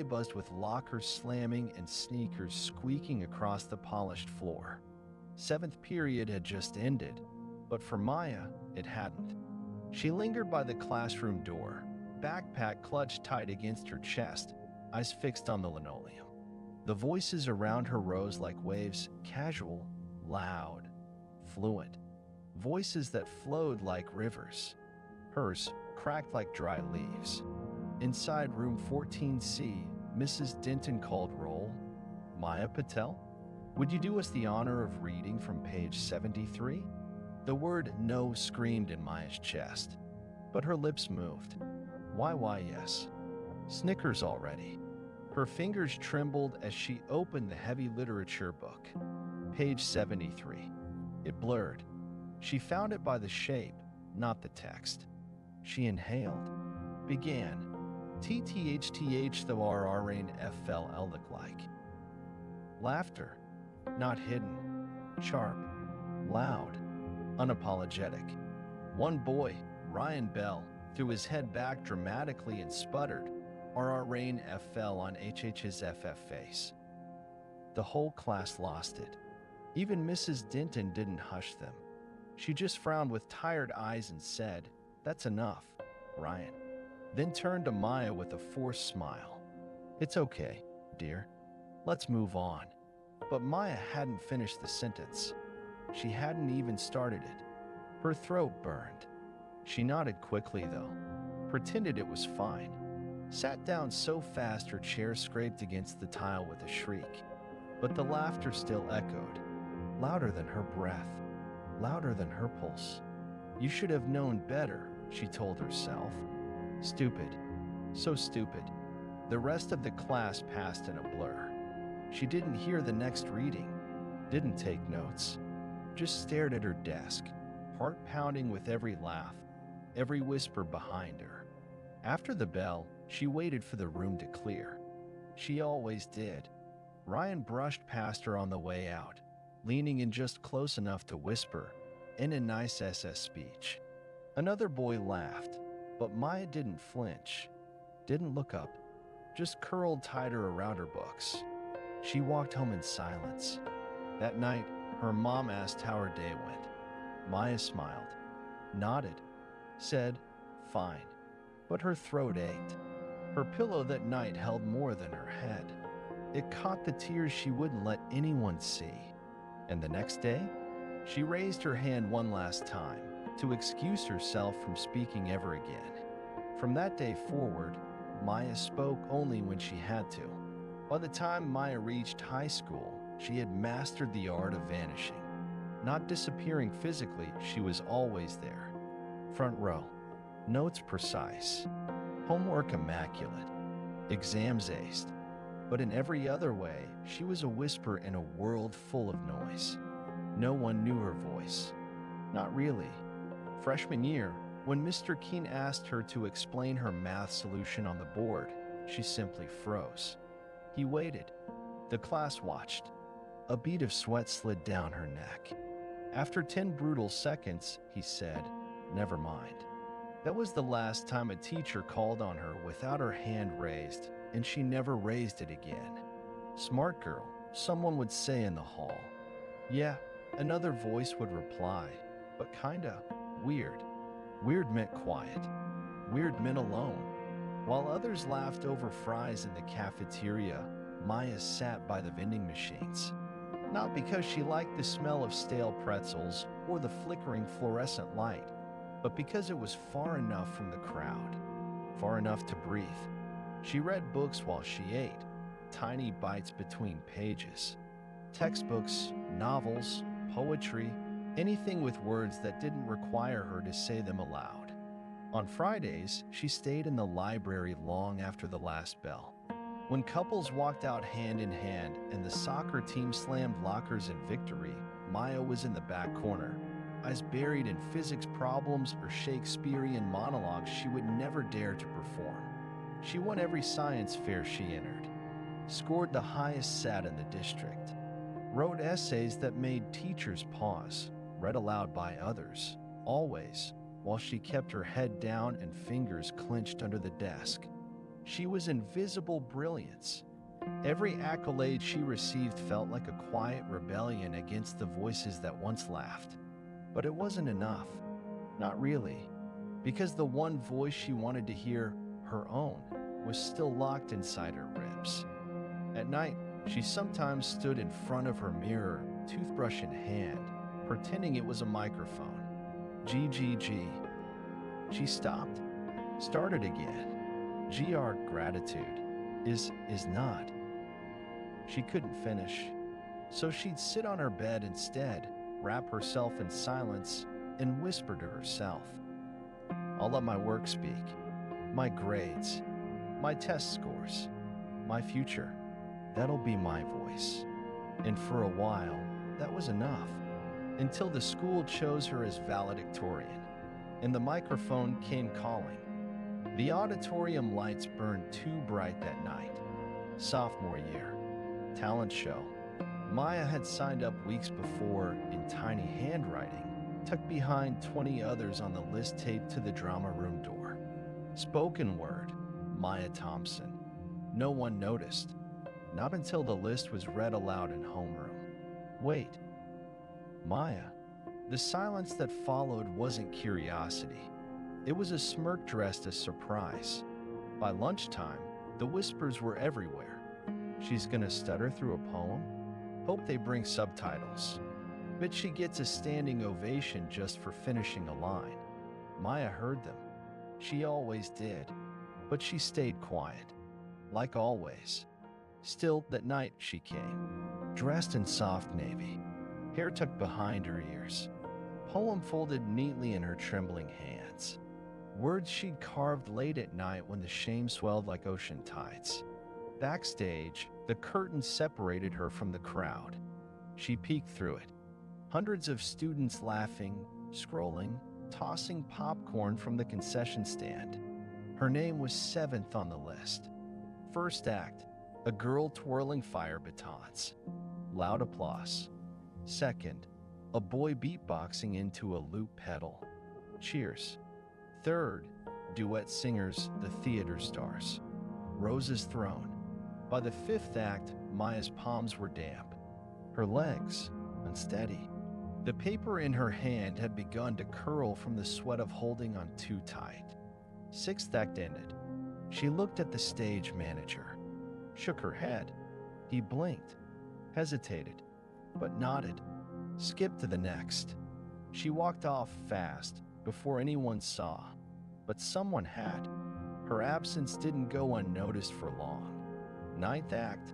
hallway buzzed with lockers slamming and sneakers squeaking across the polished floor. Seventh period had just ended, but for Maya, it hadn't. She lingered by the classroom door, backpack clutched tight against her chest, eyes fixed on the linoleum. The voices around her rose like waves, casual, loud, fluent. Voices that flowed like rivers. Hers cracked like dry leaves. Inside room 14C, Mrs. Denton called roll. Maya Patel? Would you do us the honor of reading from page 73? The word no screamed in Maya's chest, but her lips moved. Why, yes. Snickers already. Her fingers trembled as she opened the heavy literature book. Page 73. It blurred. She found it by the shape, not the text. She inhaled. Began. TTHTH though RRNFLL look like. Laughter. Not hidden. Sharp. Loud. Unapologetic. One boy, Ryan Bell, threw his head back dramatically and sputtered, RRNFL on HH's FF face. The whole class lost it. Even Mrs. Denton didn't hush them. She just frowned with tired eyes and said, "That's enough, Ryan." Then turned to Maya with a forced smile. "It's okay, dear. Let's move on." But Maya hadn't finished the sentence. She hadn't even started it. Her throat burned. She nodded quickly, though, pretended it was fine, sat down so fast her chair scraped against the tile with a shriek. But the laughter still echoed, louder than her breath, louder than her pulse. "You should have known better," she told herself. Stupid. So stupid. The rest of the class passed in a blur. She didn't hear the next reading, didn't take notes, just stared at her desk, heart pounding with every laugh, every whisper behind her. After the bell, she waited for the room to clear. She always did. Ryan brushed past her on the way out, leaning in just close enough to whisper, in a nice SS speech. Another boy laughed, but Maya didn't flinch, didn't look up, just curled tighter around her books. She walked home in silence. That night, her mom asked how her day went. Maya smiled, nodded, said, "Fine," but her throat ached. Her pillow that night held more than her head. It caught the tears she wouldn't let anyone see. And the next day, she raised her hand one last time to excuse herself from speaking ever again. From that day forward, Maya spoke only when she had to. By the time Maya reached high school, she had mastered the art of vanishing. Not disappearing physically, she was always there. Front row, notes precise, homework immaculate, exams aced. But in every other way, she was a whisper in a world full of noise. No one knew her voice. Not really. Freshman year, when Mr. Keene asked her to explain her math solution on the board, she simply froze. He waited. The class watched. A bead of sweat slid down her neck. After 10 brutal seconds, he said, "Never mind." That was the last time a teacher called on her without her hand raised, and she never raised it again. "Smart girl," someone would say in the hall. "Yeah," another voice would reply, "but kinda weird." Weird meant quiet. Weird meant alone. While others laughed over fries in the cafeteria, Maya sat by the vending machines. Not because she liked the smell of stale pretzels or the flickering fluorescent light, but because it was far enough from the crowd, far enough to breathe. She read books while she ate, tiny bites between pages. Textbooks, novels, poetry, anything with words that didn't require her to say them aloud. On Fridays, she stayed in the library long after the last bell. When couples walked out hand in hand and the soccer team slammed lockers in victory, Maya was in the back corner, eyes buried in physics problems or Shakespearean monologues she would never dare to perform. She won every science fair she entered, scored the highest SAT in the district, wrote essays that made teachers pause, read aloud by others, always, while she kept her head down and fingers clenched under the desk. She was invisible brilliance. Every accolade she received felt like a quiet rebellion against the voices that once laughed. But it wasn't enough. Not really, because the one voice she wanted to hear, her own, was still locked inside her ribs. At night, she sometimes stood in front of her mirror, toothbrush in hand, pretending it was a microphone. GGG. She stopped, started again. GR gratitude is not. She couldn't finish, so she'd sit on her bed instead, wrap herself in silence, and whisper to herself. I'll let my work speak, my grades, my test scores, my future. That'll be my voice. And for a while, that was enough, until the school chose her as valedictorian, and the microphone came calling. The auditorium lights burned too bright that night. Sophomore year. Talent show. Maya had signed up weeks before in tiny handwriting, tucked behind 20 others on the list taped to the drama room door. Spoken word. Maya Thompson. No one noticed. Not until the list was read aloud in homeroom. Wait. Maya. The silence that followed wasn't curiosity. It was a smirk dressed as surprise. By lunchtime, the whispers were everywhere. She's gonna stutter through a poem? Hope they bring subtitles. Bet she gets a standing ovation just for finishing a line. Maya heard them. She always did. But she stayed quiet. Like always. Still, that night she came, dressed in soft navy, hair tucked behind her ears, poem folded neatly in her trembling hands. Words she'd carved late at night when the shame swelled like ocean tides. Backstage, the curtain separated her from the crowd. She peeked through it. Hundreds of students laughing, scrolling, tossing popcorn from the concession stand. Her name was 7th on the list. First act, a girl twirling fire batons. Loud applause. Second, a boy beatboxing into a loop pedal. Cheers. Third, duet singers, the theater stars. Roses thrown. By the 5th act, Maya's palms were damp. Her legs, unsteady. The paper in her hand had begun to curl from the sweat of holding on too tight. 6th act ended. She looked at the stage manager, shook her head. He blinked, hesitated, but nodded, skipped to the next. She walked off fast before anyone saw, but someone had. Her absence didn't go unnoticed for long. 9th act,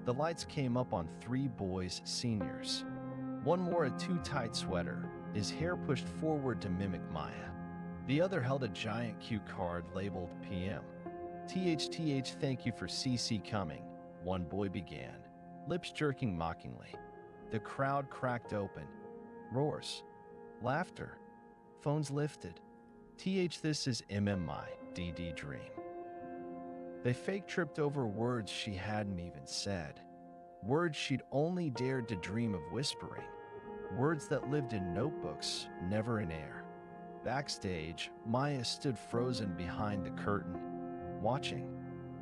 the lights came up on 3 boys, seniors. One wore a too tight sweater, his hair pushed forward to mimic Maya. The other held a giant cue card labeled PM. THTH, thank you for CC coming, one boy began, lips jerking mockingly. The crowd cracked open. Roars. Laughter. Phones lifted. TH, this is MMI, DD Dream. They fake tripped over words she hadn't even said. Words she'd only dared to dream of whispering. Words that lived in notebooks, never in air. Backstage, Maya stood frozen behind the curtain, watching.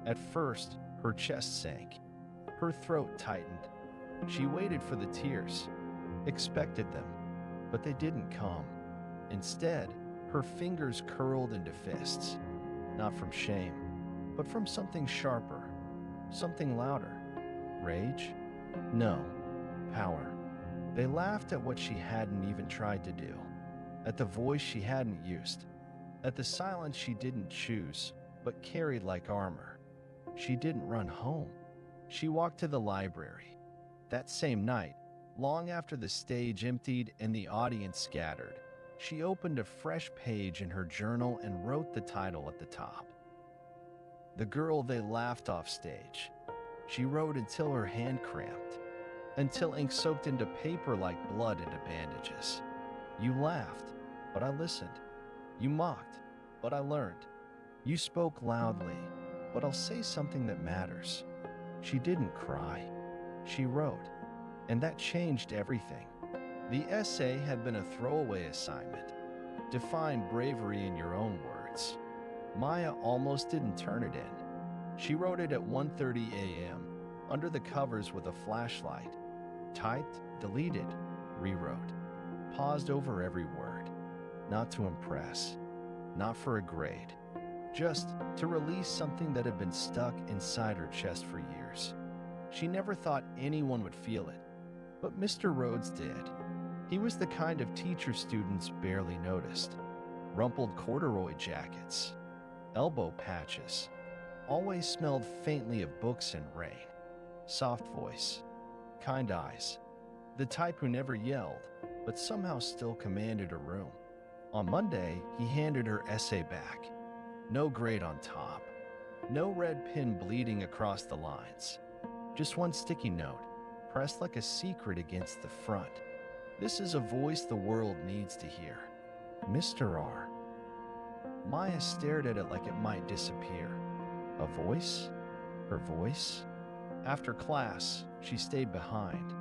At first, her chest sank. Her throat tightened. She waited for the tears, expected them, but they didn't come. Instead, her fingers curled into fists, not from shame, but from something sharper, something louder. Rage? No. Power. They laughed at what she hadn't even tried to do, at the voice she hadn't used, at the silence she didn't choose, but carried like armor. She didn't run home. She walked to the library. That same night, long after the stage emptied and the audience scattered, she opened a fresh page in her journal and wrote the title at the top. The girl they laughed off stage. She wrote until her hand cramped, until ink soaked into paper like blood into bandages. You laughed, but I listened. You mocked, but I learned. You spoke loudly, but I'll say something that matters. She didn't cry. She wrote, and that changed everything. The essay had been a throwaway assignment. Define bravery in your own words. Maya almost didn't turn it in. She wrote it at 1:30 a.m., under the covers with a flashlight. Typed, deleted, rewrote, paused over every word. Not to impress, not for a grade, just to release something that had been stuck inside her chest for years. She never thought anyone would feel it, but Mr. Rhodes did. He was the kind of teacher students barely noticed. Rumpled corduroy jackets, elbow patches, always smelled faintly of books and rain. Soft voice, kind eyes, the type who never yelled, but somehow still commanded a room. On Monday, he handed her essay back. No grade on top, no red pin bleeding across the lines. Just one sticky note, pressed like a secret against the front. This is a voice the world needs to hear. Mr. R. Maya stared at it like it might disappear. A voice? Her voice? After class, she stayed behind,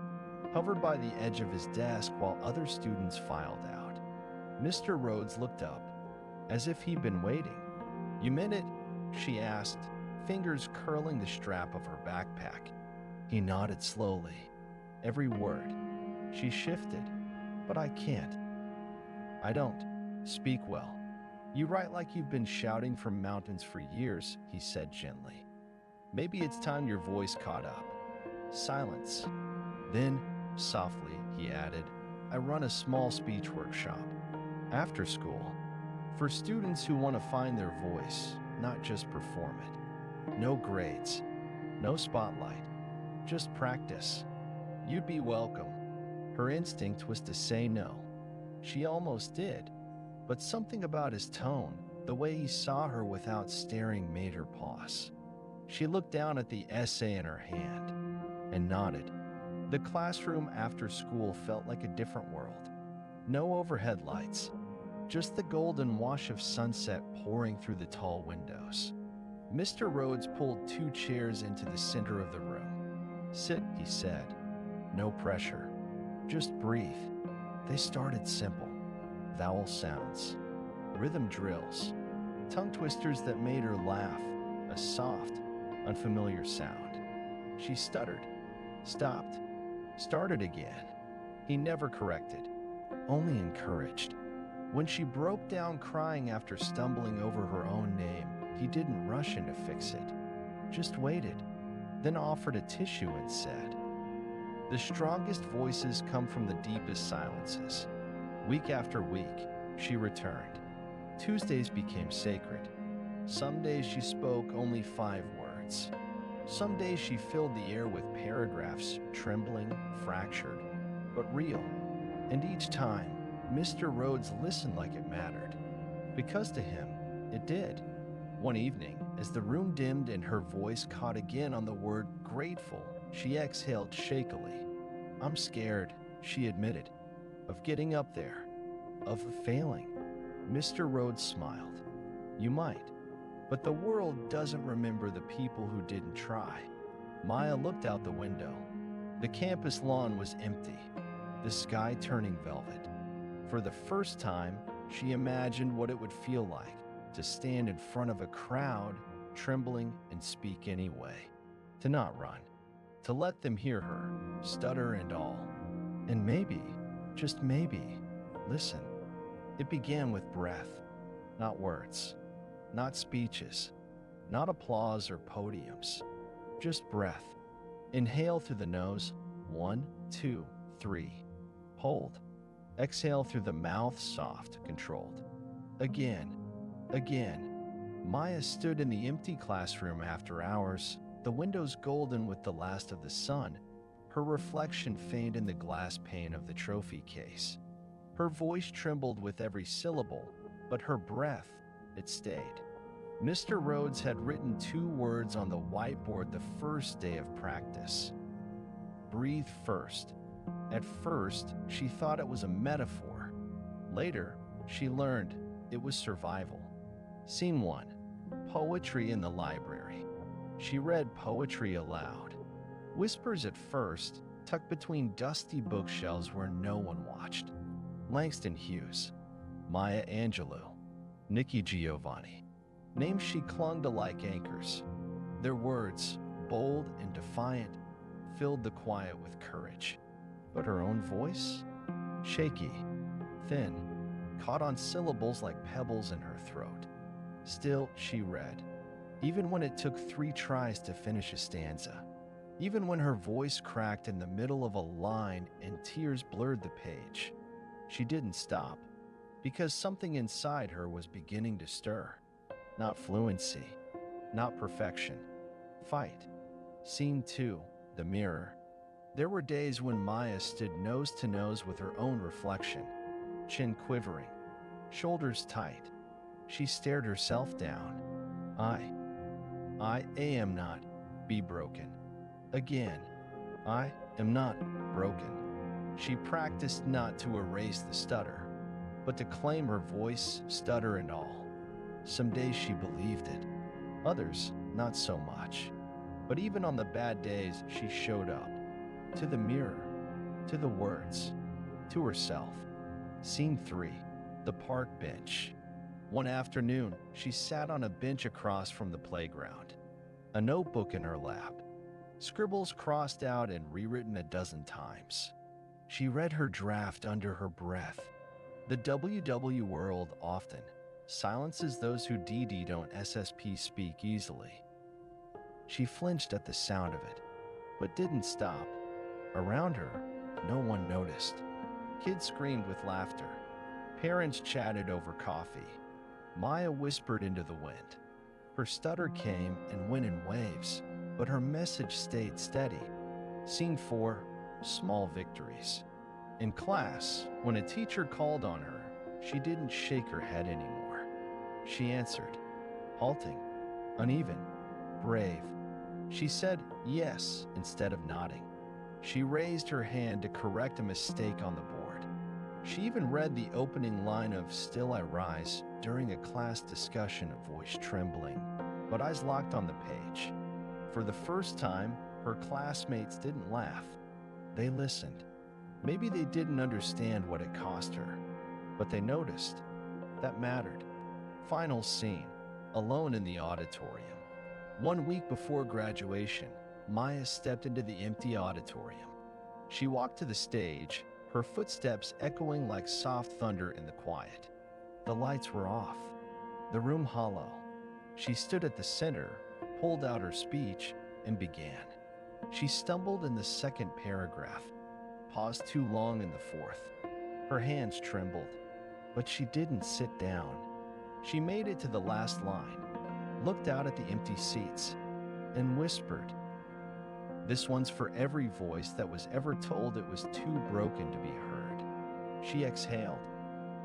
hovered by the edge of his desk while other students filed out. Mr. Rhodes looked up, as if he'd been waiting. "You meant it?" she asked, fingers curling the strap of her backpack. He nodded slowly. Every word. She shifted. "But I can't. I don't speak well." "You write like you've been shouting from mountains for years," he said gently. "Maybe it's time your voice caught up." Silence. Then, softly, he added, "I run a small speech workshop. After school. For students who want to find their voice, not just perform it. No grades. No spotlight. Just practice. You'd be welcome." Her instinct was to say no. She almost did. But something about his tone, the way he saw her without staring, made her pause. She looked down at the essay in her hand and nodded. The classroom after school felt like a different world. No overhead lights, just the golden wash of sunset pouring through the tall windows. Mr. Rhodes pulled 2 chairs into the center of the room. "Sit," he said. "No pressure. Just breathe." They started simple. Vowel sounds, rhythm drills, tongue twisters that made her laugh, a soft, unfamiliar sound. She stuttered, stopped, started again. He never corrected, only encouraged. When she broke down crying after stumbling over her own name, he didn't rush in to fix it, just waited, then offered a tissue and said, "The strongest voices come from the deepest silences." Week after week, she returned. Tuesdays became sacred. Some days she spoke only 5 words. Some days she filled the air with paragraphs, trembling, fractured, but real. And each time, Mr. Rhodes listened like it mattered. Because to him, it did. One evening, as the room dimmed and her voice caught again on the word grateful, she exhaled shakily. "I'm scared," she admitted, "of getting up there, of failing." Mr. Rhodes smiled. "You might, but the world doesn't remember the people who didn't try." Maya looked out the window. The campus lawn was empty, the sky turning velvet. For the first time, she imagined what it would feel like to stand in front of a crowd, trembling and speak anyway. To not run, to let them hear her, stutter and all. And maybe, just maybe, listen. It began with breath, not words, not speeches, not applause or podiums, just breath. Inhale through the nose, 1, 2, 3. Hold. Exhale through the mouth, soft, controlled. Again, again. Maya stood in the empty classroom after hours, the windows golden with the last of the sun, her reflection faint in the glass pane of the trophy case. Her voice trembled with every syllable, but her breath, it stayed. Mr. Rhodes had written 2 words on the whiteboard the first day of practice. Breathe first. At first, she thought it was a metaphor. Later, she learned it was survival. Scene 1. Poetry in the library. She read poetry aloud. Whispers at first, tucked between dusty bookshelves where no one watched. Langston Hughes, Maya Angelou, Nikki Giovanni. Names she clung to like anchors. Their words, bold and defiant, filled the quiet with courage. But her own voice? Shaky, thin, caught on syllables like pebbles in her throat. Still, she read, even when it took 3 tries to finish a stanza. Even when her voice cracked in the middle of a line and tears blurred the page. She didn't stop, because something inside her was beginning to stir. Not fluency, not perfection. Fight. Scene 2, the mirror. There were days when Maya stood nose to nose with her own reflection, chin quivering, shoulders tight. She stared herself down. I am not be broken. Again, I am not broken. She practiced not to erase the stutter, but to claim her voice, stutter and all. Some days she believed it, others not so much. But even on the bad days, she showed up. To the mirror, to the words, to herself. Scene 3, the park bench. One afternoon, she sat on a bench across from the playground, a notebook in her lap, scribbles crossed out and rewritten a dozen times. She read her draft under her breath. The WW world often silences those who DD don't SSP speak easily. She flinched at the sound of it, but didn't stop. Around her, no one noticed. Kids screamed with laughter. Parents chatted over coffee. Maya whispered into the wind. Her stutter came and went in waves, but her message stayed steady. Scene 4, small victories. In class, when a teacher called on her, she didn't shake her head anymore. She answered, halting, uneven, brave. She said yes instead of nodding. She raised her hand to correct a mistake on the board. She even read the opening line of Still I Rise during a class discussion, a voice trembling, but eyes locked on the page. For the first time, her classmates didn't laugh. They listened. Maybe they didn't understand what it cost her, but they noticed. That mattered. Final scene, alone in the auditorium. 1 week before graduation, Maya stepped into the empty auditorium. She walked to the stage, her footsteps echoing like soft thunder in the quiet. The lights were off, the room hollow. She stood at the center, pulled out her speech, and began. She stumbled in the second paragraph, paused too long in the fourth. Her hands trembled, but she didn't sit down. She made it to the last line, looked out at the empty seats, and whispered, "This one's for every voice that was ever told it was too broken to be heard." She exhaled,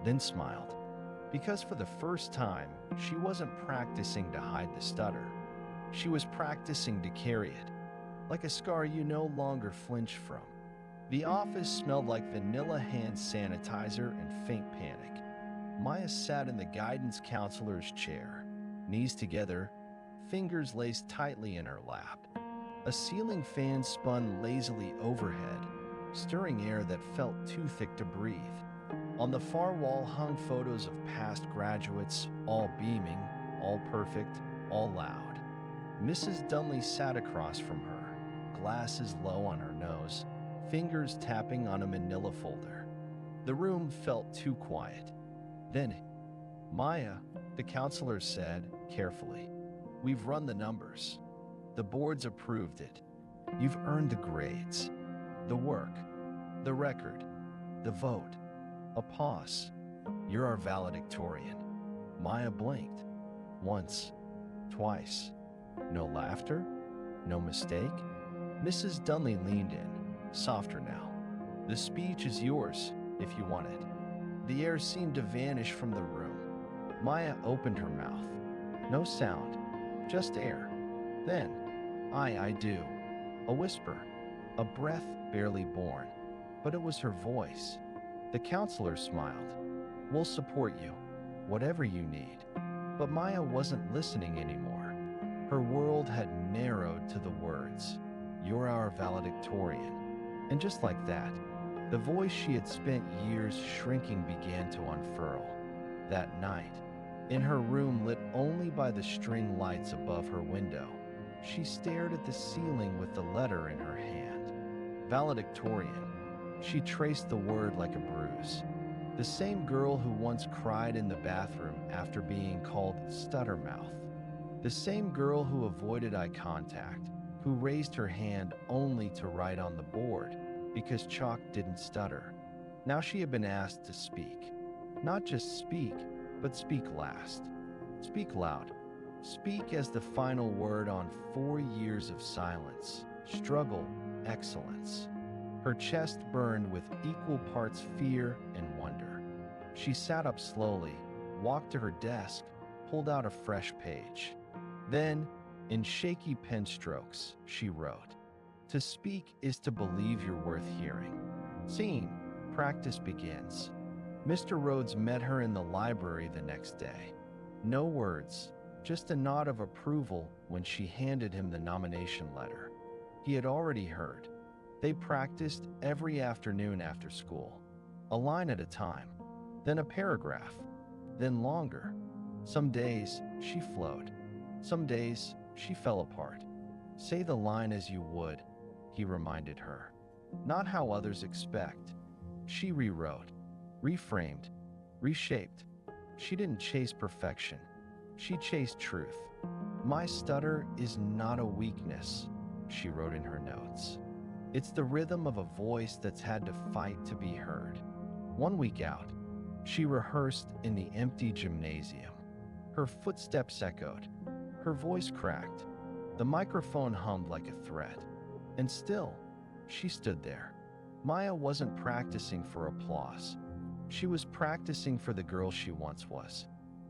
then smiled, because for the first time, she wasn't practicing to hide the stutter. She was practicing to carry it, like a scar you no longer flinch from. The office smelled like vanilla hand sanitizer and faint panic. Maya sat in the guidance counselor's chair, knees together, fingers laced tightly in her lap. A ceiling fan spun lazily overhead, stirring air that felt too thick to breathe. On the far wall hung photos of past graduates, all beaming, all perfect, all loud. Mrs. Dunley sat across from her, glasses low on her nose, fingers tapping on a manila folder. The room felt too quiet. Then, "Maya," the counselor said carefully, "we've run the numbers. The board's approved it. You've earned the grades, the work, the record, the vote." A pause. "You're our valedictorian." Maya blinked. Once, twice. No laughter, no mistake. Mrs. Dunley leaned in, softer now. "The speech is yours, if you want it." The air seemed to vanish from the room. Maya opened her mouth. No sound, just air. Then, I do." A whisper, a breath barely born, but it was her voice. The counselor smiled. "We'll support you, whatever you need." But Maya wasn't listening anymore. Her world had narrowed to the words, "You're our valedictorian." And just like that, the voice she had spent years shrinking began to unfurl. That night, in her room lit only by the string lights above her window, She stared at the ceiling with the letter in her hand. Valedictorian. She traced the word like a bruise. The same girl who once cried in the bathroom after being called Stutter mouth. The same girl who avoided eye contact, who raised her hand only to write on the board because chalk didn't stutter. Now she had been asked to speak. Not just speak, but speak last. Speak loud. Speak as the final word on 4 years of silence, struggle, excellence. Her chest burned with equal parts fear and wonder. She sat up slowly, walked to her desk, pulled out a fresh page. Then, in shaky pen strokes, she wrote, "To speak is to believe you're worth hearing." Scene, practice begins. Mr. Rhodes met her in the library the next day. No words, just a nod of approval when she handed him the nomination letter. He had already heard. They practiced every afternoon after school, a line at a time, then a paragraph, then longer. Some days she flowed. Some days she fell apart. Say the line as you would, he reminded her. Not how others expect. She rewrote, reframed, reshaped. She didn't chase perfection. She chased truth. "My stutter is not a weakness," she wrote in her notes. "It's the rhythm of a voice that's had to fight to be heard." 1 week out, she rehearsed in the empty gymnasium. Her footsteps echoed. Her voice cracked. The microphone hummed like a threat. And still, she stood there. Maya wasn't practicing for applause. She was practicing for the girl she once was.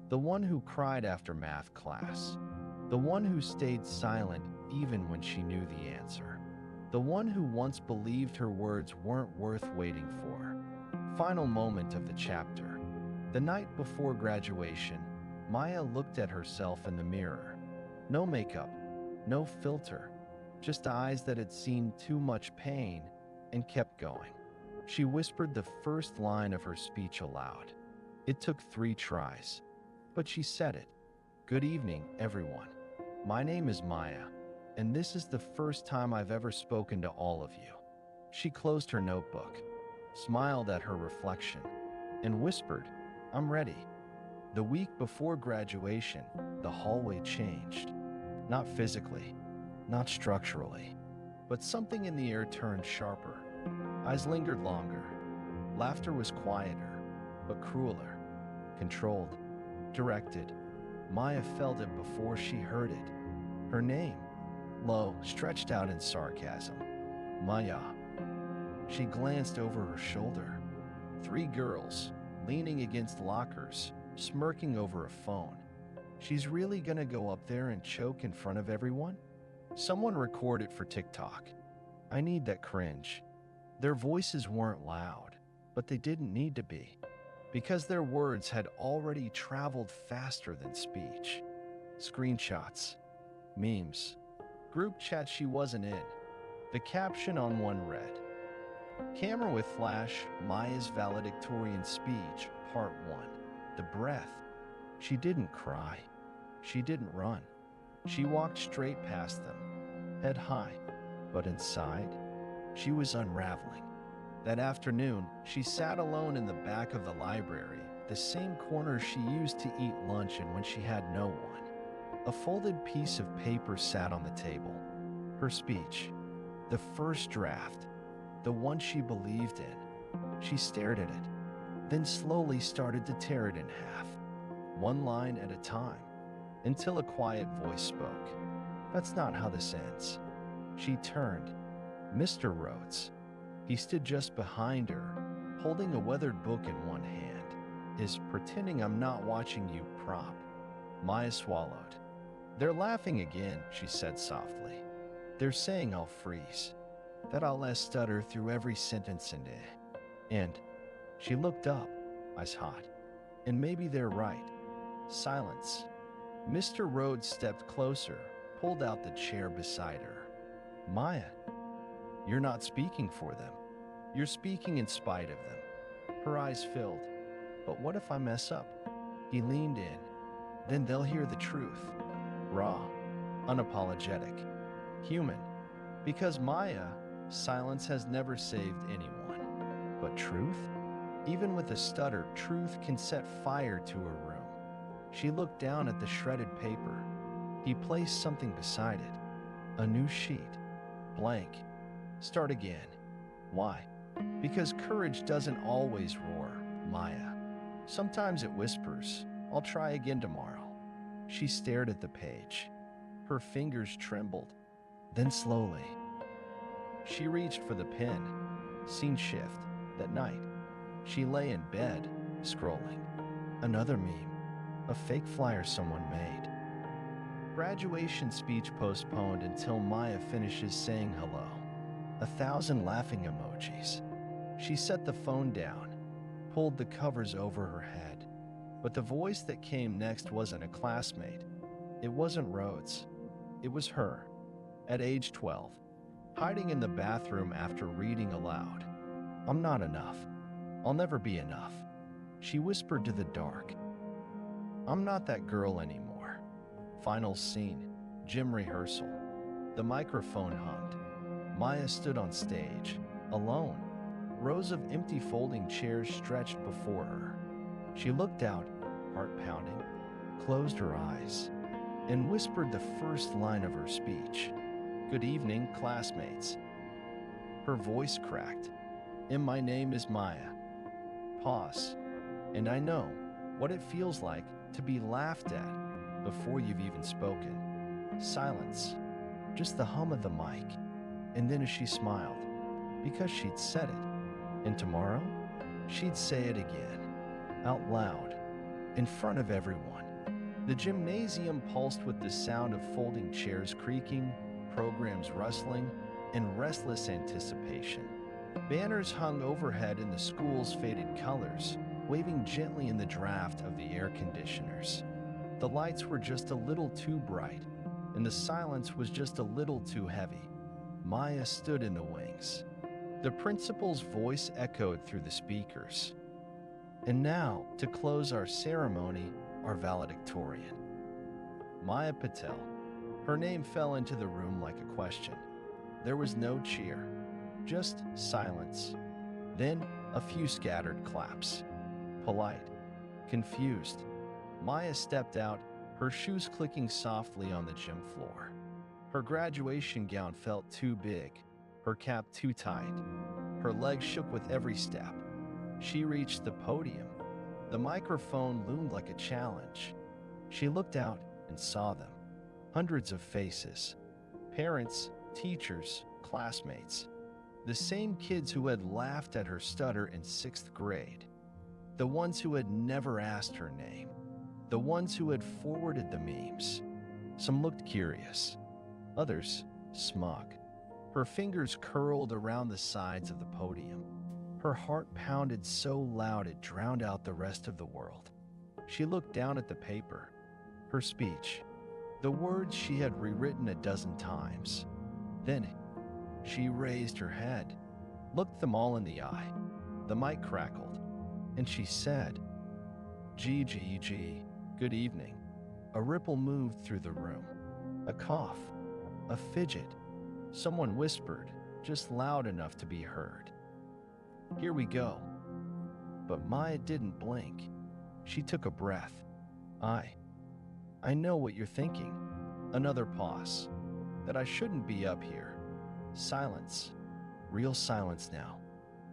The one who cried after math class. The one who stayed silent even when she knew the answer. The one who once believed her words weren't worth waiting for. Final moment of the chapter. The night before graduation, Maya looked at herself in the mirror. No makeup, no filter, just eyes that had seen too much pain and kept going. She whispered the first line of her speech aloud. It took 3 tries, but she said it. "Good evening, everyone. My name is Maya, and this is the first time I've ever spoken to all of you." She closed her notebook, smiled at her reflection, and whispered, "I'm ready." The week before graduation, the hallway changed. Not physically, not structurally, but something in the air turned sharper. Eyes lingered longer. Laughter was quieter, but crueler. Controlled, directed. Maya felt it before she heard it. Her name, low, stretched out in sarcasm. Maya. She glanced over her shoulder. 3 girls, leaning against lockers, smirking over a phone. She's really gonna go up there and choke in front of everyone? Someone record it for TikTok. I need that cringe. Their voices weren't loud, but they didn't need to be, because their words had already traveled faster than speech. Screenshots, memes, group chat she wasn't in. The caption on one read, "Camera with flash, Maya's valedictorian speech, part 1. The breath." She didn't cry. She didn't run. She walked straight past them, head high, but inside, she was unraveling. That afternoon, she sat alone in the back of the library, the same corner she used to eat lunch in when she had no one. A folded piece of paper sat on the table. Her speech, the first draft, the one she believed in. She stared at it, then slowly started to tear it in half, one line at a time, until a quiet voice spoke. "That's not how this ends." She turned. Mr. Rhodes. He stood just behind her, holding a weathered book in one hand, his "pretending I'm not watching you" prop. Maya swallowed. "They're laughing again," she said softly. "They're saying I'll freeze, that I'll let stutter through every sentence and she looked up, eyes hot. "And maybe they're right." Silence. Mr. Rhodes stepped closer, pulled out the chair beside her. "Maya, you're not speaking for them. You're speaking in spite of them." Her eyes filled. "But what if I mess up?" He leaned in. "Then they'll hear the truth. Raw, unapologetic, human. Because Maya, silence has never saved anyone. But truth? Even with a stutter, truth can set fire to a room. She looked down at the shredded paper. He placed something beside it. A new sheet. Blank. Start again. Why? Because courage doesn't always roar, Maya. Sometimes it whispers, I'll try again tomorrow. She stared at the page. Her fingers trembled. Then slowly, she reached for the pen. Scene shift. That night, she lay in bed, scrolling. Another meme. A fake flyer someone made. Graduation speech postponed until Maya finishes saying hello. 1,000 laughing emojis. She set the phone down, pulled the covers over her head. But the voice that came next wasn't a classmate. It wasn't Rhodes. It was her, at age 12, hiding in the bathroom after reading aloud. I'm not enough. I'll never be enough. She whispered to the dark. I'm not that girl anymore. Final scene, gym rehearsal. The microphone hummed. Maya stood on stage, alone. Rows of empty folding chairs stretched before her. She looked out, heart pounding, closed her eyes, and whispered the first line of her speech. Good evening, classmates. Her voice cracked. And my name is Maya. Pause. And I know what it feels like to be laughed at before you've even spoken. Silence. Just the hum of the mic. And then as she smiled, because she'd said it. And tomorrow, she'd say it again, out loud, in front of everyone. The gymnasium pulsed with the sound of folding chairs creaking, programs rustling, and restless anticipation. Banners hung overhead in the school's faded colors, waving gently in the draft of the air conditioners. The lights were just a little too bright, and the silence was just a little too heavy. Maya stood in the wings. The principal's voice echoed through the speakers. And now, to close our ceremony, our valedictorian. Maya Patel. Her name fell into the room like a question. There was no cheer, just silence. Then a few scattered claps. Polite, confused. Maya stepped out, her shoes clicking softly on the gym floor. Her graduation gown felt too big, her cap too tight. Her legs shook with every step. She reached the podium. The microphone loomed like a challenge. She looked out and saw them. Hundreds of faces. Parents, teachers, classmates. The same kids who had laughed at her stutter in 6th grade. The ones who had never asked her name. The ones who had forwarded the memes. Some looked curious. Others, smug. Her fingers curled around the sides of the podium. Her heart pounded so loud it drowned out the rest of the world. She looked down at the paper. Her speech. The words she had rewritten a dozen times. Then, she raised her head, looked them all in the eye. The mic crackled, and she said, G, good evening. A ripple moved through the room. A cough, a fidget. Someone whispered, just loud enough to be heard. Here we go. But Maya didn't blink. She took a breath. I know what you're thinking. Another pause. That I shouldn't be up here. Silence. Real silence now.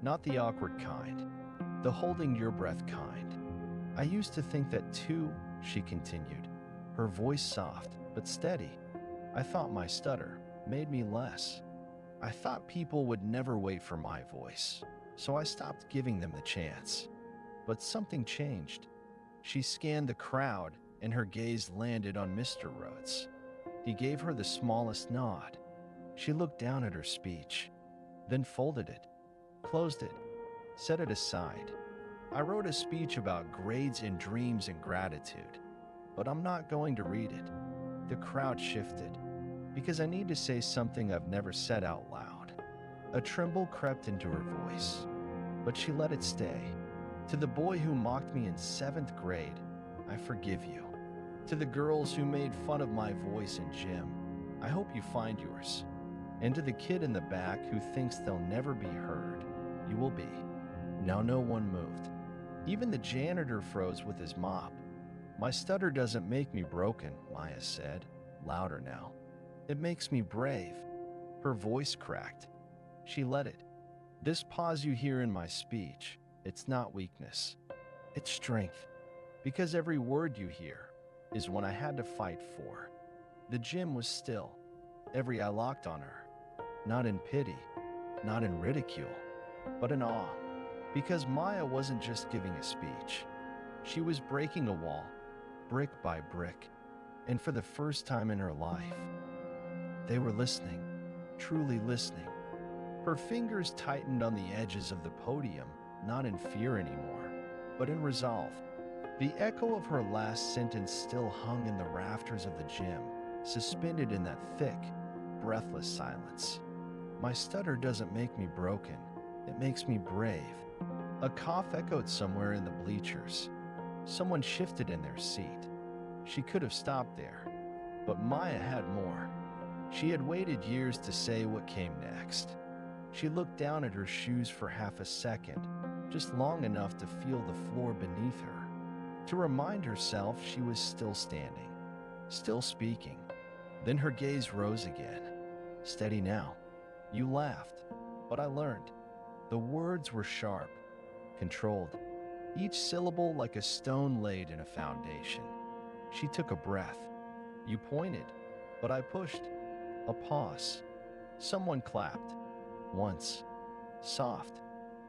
Not the awkward kind. The holding your breath kind. I used to think that too, she continued, her voice soft but steady. I thought my stutter made me less. I thought people would never wait for my voice, so I stopped giving them the chance. But something changed. She scanned the crowd, and her gaze landed on Mr. Rhodes. He gave her the smallest nod. She looked down at her speech, then folded it, closed it, set it aside. I wrote a speech about grades and dreams and gratitude, but I'm not going to read it. The crowd shifted, because I need to say something I've never said out loud. A tremble crept into her voice, but she let it stay. To the boy who mocked me in 7th grade, I forgive you. To the girls who made fun of my voice in gym, I hope you find yours. And to the kid in the back who thinks they'll never be heard, you will be. Now no one moved. Even the janitor froze with his mop. My stutter doesn't make me broken, Maya said, louder now. It makes me brave. Her voice cracked. She let it. This pause you hear in my speech, it's not weakness. It's strength. Because every word you hear is one I had to fight for. The gym was still. Every eye locked on her. Not in pity, not in ridicule, but in awe. Because Maya wasn't just giving a speech. She was breaking a wall, brick by brick. And for the first time in her life, they were listening, truly listening. Her fingers tightened on the edges of the podium, not in fear anymore, but in resolve. The echo of her last sentence still hung in the rafters of the gym, suspended in that thick, breathless silence. My stutter doesn't make me broken, it makes me brave. A cough echoed somewhere in the bleachers. Someone shifted in their seat. She could have stopped there, but Maya had more. She had waited years to say what came next. She looked down at her shoes for half a second, just long enough to feel the floor beneath her, to remind herself she was still standing, still speaking. Then her gaze rose again. Steady now. You laughed, but I learned. The words were sharp, controlled, each syllable like a stone laid in a foundation. She took a breath. You pointed, but I pushed. A pause. Someone clapped. Once. Soft.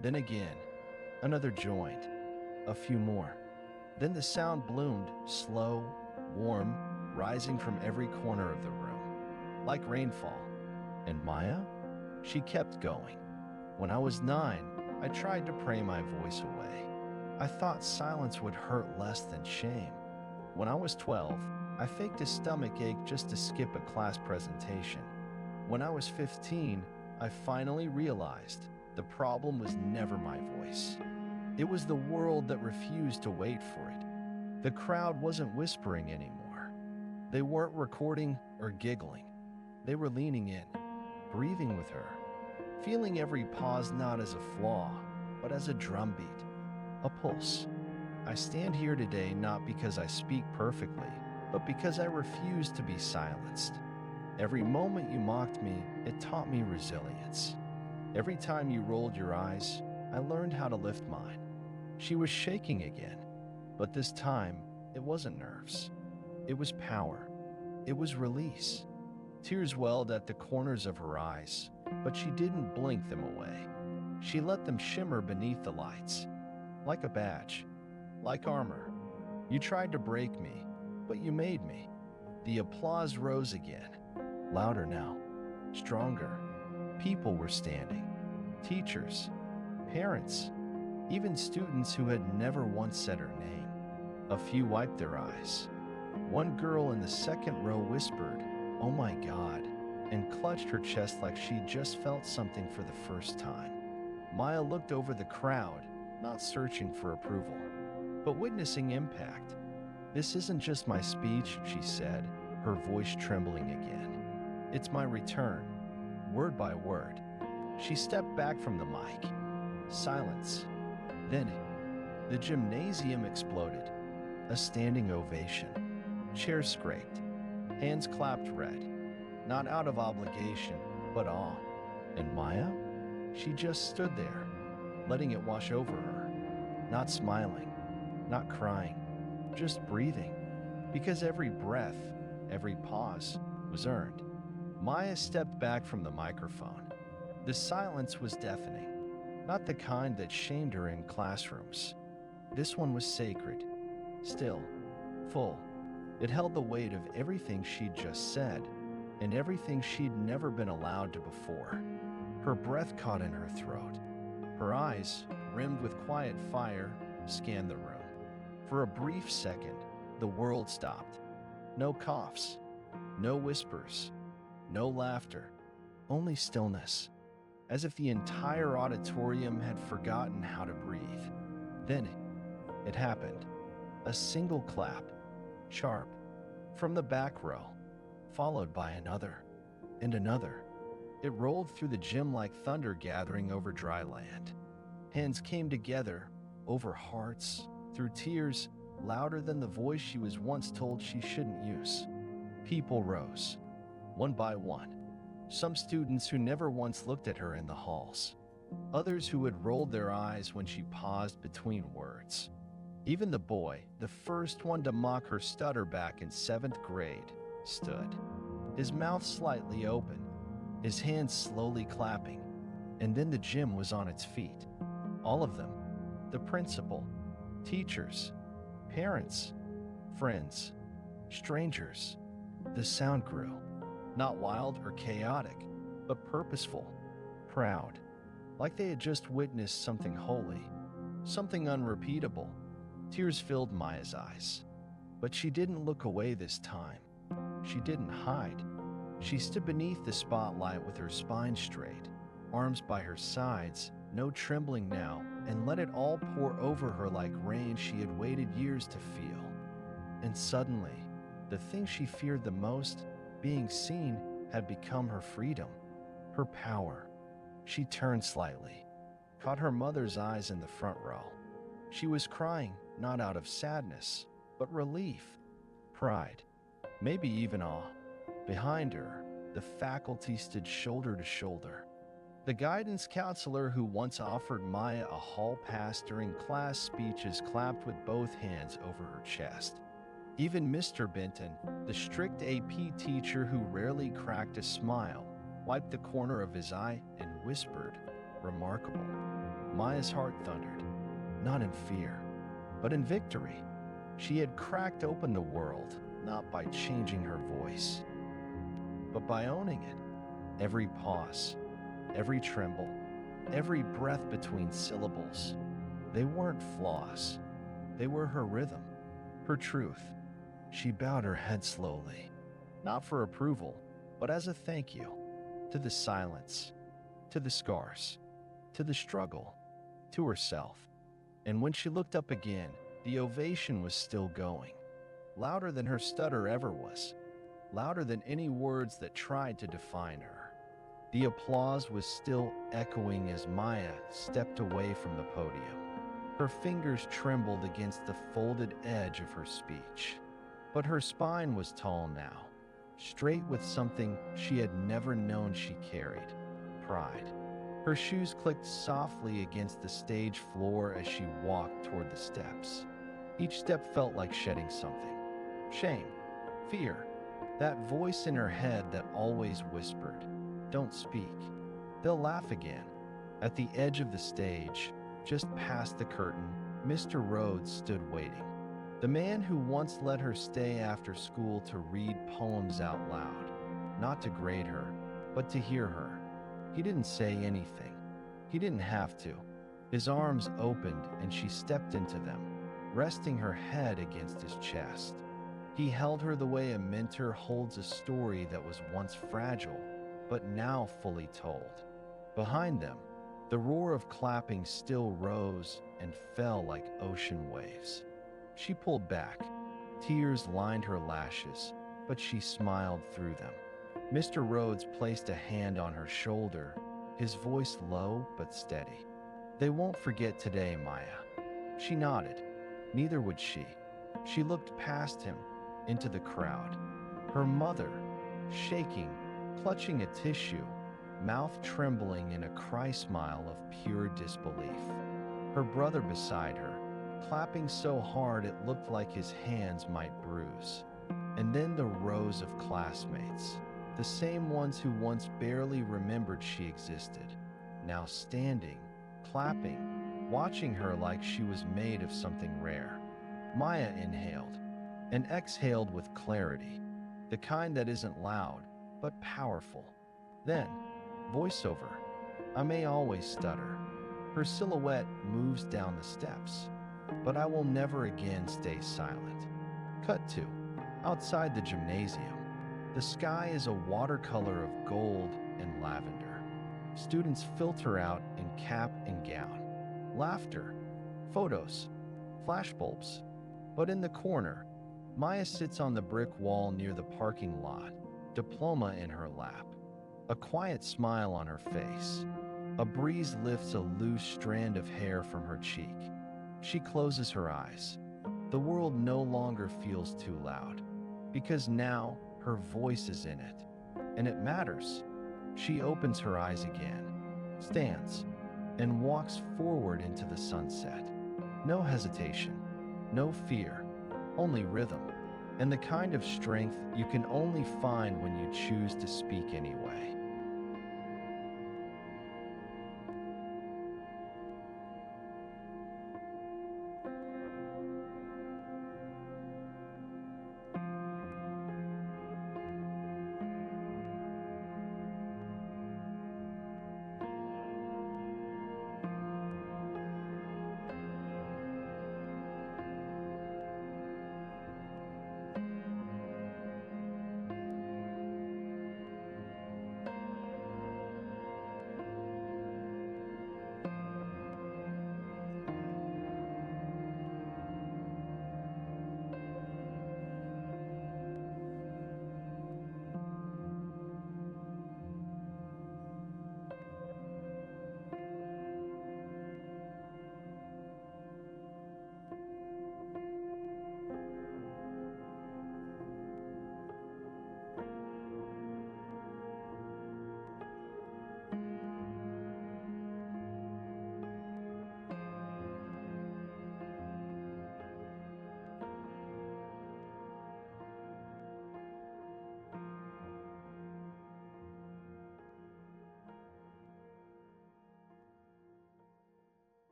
Then again. Another joined. A few more. Then the sound bloomed, slow, warm, rising from every corner of the room, like rainfall. And Maya? She kept going. When I was 9, I tried to pray my voice away. I thought silence would hurt less than shame. When I was 12, I faked a stomach ache just to skip a class presentation. When I was 15, I finally realized the problem was never my voice. It was the world that refused to wait for it. The crowd wasn't whispering anymore. They weren't recording or giggling. They were leaning in, breathing with her, feeling every pause not as a flaw, but as a drumbeat, a pulse. I stand here today not because I speak perfectly, but because I refuse to be silenced. Every moment you mocked me, it taught me resilience. Every time you rolled your eyes, I learned how to lift mine. She was shaking again, but this time, it wasn't nerves. It was power. It was release. Tears welled at the corners of her eyes, but she didn't blink them away. She let them shimmer beneath the lights, like a badge, like armor. You tried to break me, but you made me. The applause rose again, louder now, stronger. People were standing, teachers, parents, even students who had never once said her name. A few wiped their eyes. One girl in the second row whispered, "Oh my God," and clutched her chest like she'd just felt something for the first time. Maya looked over the crowd, not searching for approval, but witnessing impact. "This isn't just my speech," she said, her voice trembling again. "It's my return, word by word." She stepped back from the mic. Silence. Then, the gymnasium exploded. A standing ovation. Chairs scraped. Hands clapped red. Not out of obligation, but awe. And Maya? She just stood there, letting it wash over her. Not smiling, not crying, just breathing. Because every breath, every pause, was earned. Maya stepped back from the microphone. The silence was deafening. Not the kind that shamed her in classrooms. This one was sacred, still, full. It held the weight of everything she'd just said, and everything she'd never been allowed to before. Her breath caught in her throat. Her eyes, rimmed with quiet fire, scanned the room. For a brief second, the world stopped. No coughs, no whispers, no laughter, only stillness. As if the entire auditorium had forgotten how to breathe. Then it happened. A single clap, sharp, from the back row, followed by another and another. It rolled through the gym like thunder gathering over dry land. Hands came together over hearts, through tears louder than the voice she was once told she shouldn't use. People rose, one by one. Some students who never once looked at her in the halls. Others who had rolled their eyes when she paused between words. Even the boy, the first one to mock her stutter back in 7th grade, stood, his mouth slightly open, his hands slowly clapping, and then the gym was on its feet. All of them, the principal, teachers, parents, friends, strangers. The sound grew, not wild or chaotic, but purposeful, proud, like they had just witnessed something holy, something unrepeatable. Tears filled Maya's eyes, but she didn't look away this time. She didn't hide. She stood beneath the spotlight with her spine straight, arms by her sides, no trembling now, and let it all pour over her like rain she had waited years to feel. And suddenly, the thing she feared the most, being seen, had become her freedom, her power. She turned slightly, caught her mother's eyes in the front row. She was crying, not out of sadness, but relief, pride, maybe even awe. Behind her, the faculty stood shoulder to shoulder. The guidance counselor who once offered Maya a hall pass during class speeches clapped with both hands over her chest. Even Mr. Benton, the strict AP teacher who rarely cracked a smile, wiped the corner of his eye and whispered, "Remarkable." Maya's heart thundered, not in fear, but in victory. She had cracked open the world, not by changing her voice, but by owning it. Every pause, every tremble, every breath between syllables. They weren't flaws. They were her rhythm, her truth. She bowed her head slowly, not for approval, but as a thank you, to the silence, to the scars, to the struggle, to herself. And when she looked up again, the ovation was still going, louder than her stutter ever was, louder than any words that tried to define her. The applause was still echoing as Maya stepped away from the podium. Her fingers trembled against the folded edge of her speech. But her spine was tall now, straight with something she had never known she carried, pride. Her shoes clicked softly against the stage floor as she walked toward the steps. Each step felt like shedding something. Shame, fear, that voice in her head that always whispered, "Don't speak. They'll laugh again." At the edge of the stage, just past the curtain, Mr. Rhodes stood waiting. The man who once let her stay after school to read poems out loud, not to grade her, but to hear her. He didn't say anything. He didn't have to. His arms opened and she stepped into them, resting her head against his chest. He held her the way a mentor holds a story that was once fragile, but now fully told. Behind them, the roar of clapping still rose and fell like ocean waves. She pulled back. Tears lined her lashes, but she smiled through them. Mr. Rhodes placed a hand on her shoulder, his voice low but steady. "They won't forget today, Maya." She nodded. Neither would she. She looked past him, into the crowd. Her mother, shaking, clutching a tissue, mouth trembling in a cry smile of pure disbelief. Her brother beside her, clapping so hard it looked like his hands might bruise. And then the rows of classmates, the same ones who once barely remembered she existed, now standing, clapping, watching her like she was made of something rare. Maya inhaled and exhaled with clarity, the kind that isn't loud, but powerful. Then, voiceover. I may always stutter. Her silhouette moves down the steps, but I will never again stay silent. Cut to, outside the gymnasium. The sky is a watercolor of gold and lavender. Students filter out in cap and gown. Laughter, photos, flashbulbs. But in the corner, Maya sits on the brick wall near the parking lot, diploma in her lap, a quiet smile on her face. A breeze lifts a loose strand of hair from her cheek. She closes her eyes. The world no longer feels too loud, because now her voice is in it, and it matters. She opens her eyes again, stands, and walks forward into the sunset. No hesitation, no fear, only rhythm, and the kind of strength you can only find when you choose to speak anyway.